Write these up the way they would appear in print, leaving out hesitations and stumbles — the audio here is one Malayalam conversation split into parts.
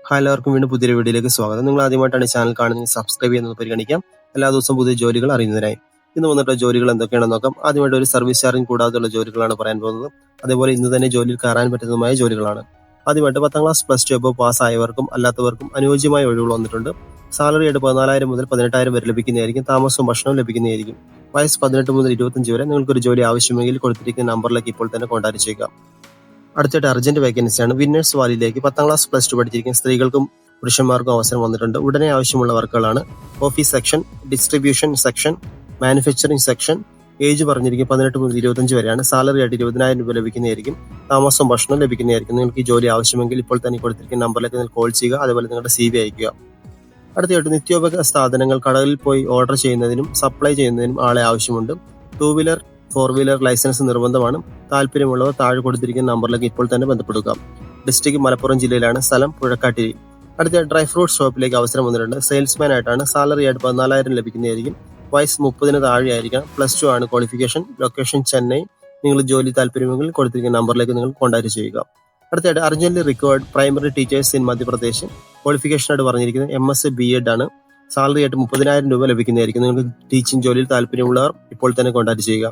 ഹായ്, എല്ലാവർക്കും വീണ്ടും പുതിയൊരു വീഡിയോയിലേക്ക് സ്വാഗതം. നിങ്ങൾ ആദ്യമായിട്ടാണ് ഈ ചാനൽ കാണുന്നത്, സബ്സ്ക്രൈബ് ചെയ്യുന്നത് പരിഗണിക്കാം. എല്ലാ ദിവസവും പുതിയ ജോലികൾ അറിയുന്നതിനായി. ഇന്ന് വന്നിട്ട് ജോലികൾ എന്തൊക്കെയാണെന്ന് നോക്കാം. ആദ്യമായിട്ട് ഒരു സർവീസ് ചാർജിങ് കൂടാതെയുള്ള ജോലികളാണ് പറയാൻ പോകുന്നത്. അതേപോലെ ഇന്ന് തന്നെ ജോലിയിൽ കയറാൻ പറ്റുന്നതുമായ ജോലികളാണ്. ആദ്യമായിട്ട് 10ാം ക്ലാസ് പ്ലസ് 2 പാസ്സായവർക്കും അല്ലാത്തവർക്കും അനുയോജ്യമായ ഒഴിവുകൾ വന്നിട്ടുണ്ട്. സാലറി ആയിട്ട് 14,000 മുതൽ 18,000 വരെ ലഭിക്കുന്നതായിരിക്കും. താമസവും ഭക്ഷണവും ലഭിക്കുന്നതായിരിക്കും. വയസ്സ് 18 മുതൽ 25 വരെ. നിങ്ങൾക്കൊരു ജോലി ആവശ്യമെങ്കിൽ കൊടുത്തിരിക്കുന്ന നമ്പറിലേക്ക് ഇപ്പോൾ തന്നെ കോൺടാക്ട് ചെയ്യുക. അടുത്തായിട്ട് അർജന്റ് വേക്കൻസിയാണ്. വിന്നേഴ്സ് വാലിയിലേക്ക് 10ാം ക്ലാസ് പ്ലസ് 2 പഠിച്ചിരിക്കുന്ന സ്ത്രീകൾക്കും പുരുഷന്മാർക്കും അവസരം വന്നിട്ടുണ്ട്. ഉടനെ ആവശ്യമുള്ള വർക്കുകളാണ്. Office section, distribution section, manufacturing section. Age പറഞ്ഞിരിക്കും 18 മുതൽ 25 വരെയാണ്. സാലറി ആയിട്ട് 20,000 രൂപ ലഭിക്കുന്നതായിരിക്കും. താമസവും ഭക്ഷണം ലഭിക്കുന്നതായിരിക്കും. നിങ്ങൾക്ക് ഈ ജോലി ആവശ്യമെങ്കിൽ ഇപ്പോൾ തന്നെ കൊടുത്തിരിക്കുന്ന നമ്പറിലേക്ക് നിങ്ങൾ കോൾ ചെയ്യുക. അതുപോലെ നിങ്ങളുടെ CV അയക്കുക. അടുത്തതായിട്ട് നിത്യോപയോഗ സാധനങ്ങൾ കടകളിൽ പോയി ഓർഡർ ചെയ്യുന്നതിനും സപ്ലൈ ചെയ്യുന്നതിനും ആളെ ആവശ്യമുണ്ട്. 2 വീലർ 4 വീലർ ലൈസൻസ് നിർബന്ധമാണ്. താല്പര്യമുള്ളവർ താഴെ കൊടുത്തിരിക്കുന്ന നമ്പറിലേക്ക് ഇപ്പോൾ തന്നെ ബന്ധപ്പെടുക. ഡിസ്ട്രിക്ട് മലപ്പുറം ജില്ലയിലാണ്. സ്ഥലം പുഴക്കാട്ടിരി. അടുത്ത ഡ്രൈ ഫ്രൂട്ട് ഷോപ്പിലേക്ക് അവസരം വന്നിട്ടുണ്ട്. സെയിൽസ്മാൻ ആയിട്ടാണ്. സാലറി ആയിട്ട് 14,000 ലഭിക്കുന്നതായിരിക്കും. വയസ്സ് 30 താഴെ ആയിരിക്കണം. പ്ലസ് 2 ആണ് ക്വാളിഫിക്കേഷൻ. ലൊക്കേഷൻ ചെന്നൈ. നിങ്ങൾ ജോലി താല്പര്യമെങ്കിൽ കൊടുത്തിരിക്കുന്ന നമ്പറിലേക്ക് നിങ്ങൾ കോൺടാക്ട് ചെയ്യുക. അടുത്തായിട്ട് urgently required primary teachers in Madhya Pradesh. Qualification ആയിട്ട് പറഞ്ഞിരിക്കുന്നത് MS B.Ed ആണ്. സാലറി ആയിട്ട് 30,000 രൂപ ലഭിക്കുന്നതായിരിക്കും. നിങ്ങൾക്ക് ടീച്ചിങ് ജോലിയിൽ താല്പര്യമുള്ളവർ ഇപ്പോൾ തന്നെ കോൺടാക്ട് ചെയ്യുക.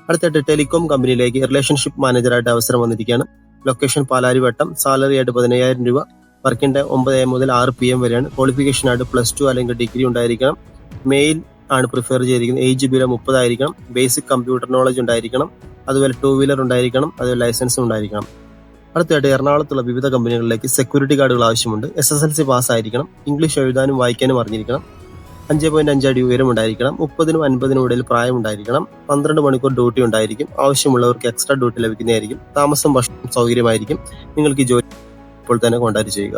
അടുത്തായിട്ട് ടെലികോം കമ്പനിയിലേക്ക് റിലേഷൻഷിപ്പ് മാനേജറായിട്ട് അവസരം വന്നിരിക്കുകയാണ്. ലൊക്കേഷൻ പാലാരിവട്ടം. സാലറി ആയിട്ട് 15,000 രൂപ. വർക്കിംഗ് ടൈം 9 AM മുതൽ 6 PM വരെയാണ്. ക്വാളിഫിക്കേഷൻ ആയിട്ട് പ്ലസ് 2 അല്ലെങ്കിൽ ഡിഗ്രി ഉണ്ടായിരിക്കണം. മെയിൽ ആണ് പ്രിഫർ ചെയ്തിരിക്കുന്നത്. ഏജ് ബിലോ 30 ആയിരിക്കണം. ബേസിക് കമ്പ്യൂട്ടർ നോളജ് ഉണ്ടായിരിക്കണം. അതുപോലെ 2 വീലർ ഉണ്ടായിരിക്കണം. അതുപോലെ ലൈസൻസും ഉണ്ടായിരിക്കണം. അടുത്തായിട്ട് എറണാകുളത്തുള്ള വിവിധ കമ്പനികളിലേക്ക് സെക്യൂരിറ്റി ഗാർഡുകൾ ആവശ്യമുണ്ട്. SSLC പാസ് ആയിരിക്കണം. ഇംഗ്ലീഷ് എഴുതാനും വായിക്കാനും അറിഞ്ഞിരിക്കണം. 5.5 അടി ഉയരം ഉണ്ടായിരിക്കണം. 30-നും 50-നും ഇടയിൽ പ്രായം ഉണ്ടായിരിക്കണം. 12 മണിക്കൂർ ഡ്യൂട്ടി ഉണ്ടായിരിക്കും. ആവശ്യമുള്ളവർക്ക് എക്സ്ട്രാ ഡ്യൂട്ടി ലഭിക്കുന്നതായിരിക്കും. താമസം ഭക്ഷണം സൗകര്യമായിരിക്കും. നിങ്ങൾക്ക് ഈ ജോലി ഇപ്പോൾ തന്നെ കോൺടാക്ട് ചെയ്യുക.